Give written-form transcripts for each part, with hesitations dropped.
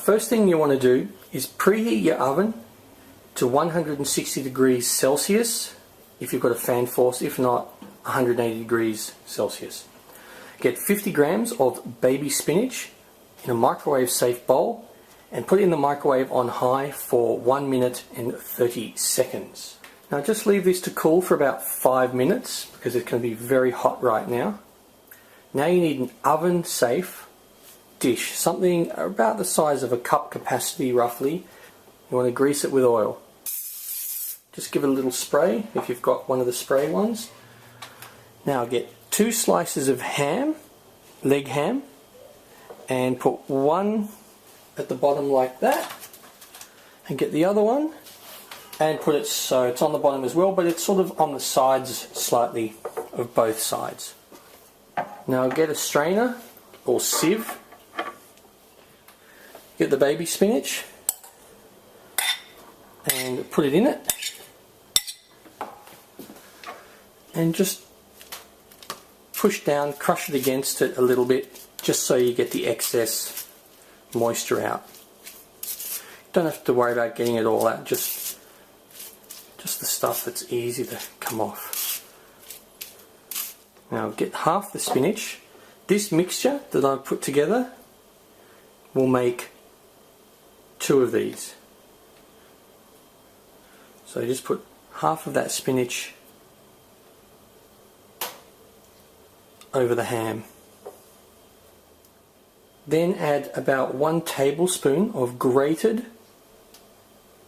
first thing you want to do is preheat your oven to 160 degrees Celsius if you've got a fan force, if not 180 degrees Celsius. Get 50 grams of baby spinach in a microwave safe bowl and put it in the microwave on high for 1 minute and 30 seconds. Now just leave this to cool for about 5 minutes because it's going to be very hot right now. Now you need an oven safe dish, something about the size of a cup capacity roughly. You want to grease it with oil. Just give it a little spray if you've got one of the spray ones. Now get 2 slices of ham, leg ham, and put one at the bottom like that, and get the other one and put it so it's on the bottom as well, but it's sort of on the sides slightly of both sides. Now get a strainer or sieve, get the baby spinach and put it in it, and just push down, crush it against it a little bit just so you get the excess moisture out. Don't have to worry about getting it all out, just the stuff that's easy to come off. Now get half the spinach. This mixture that I've put together will make 2 of these. So just put half of that spinach over the ham. Then add about 1 tablespoon of grated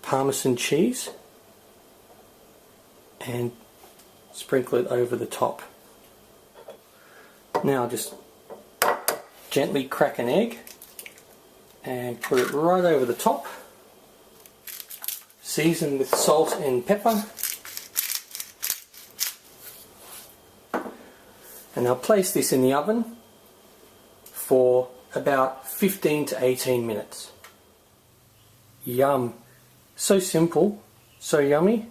parmesan cheese and sprinkle it over the top. Now just gently crack an egg and put it right over the top. Season with salt and pepper. And now place this in the oven for about 15 to 18 minutes. Yum! So simple, so yummy.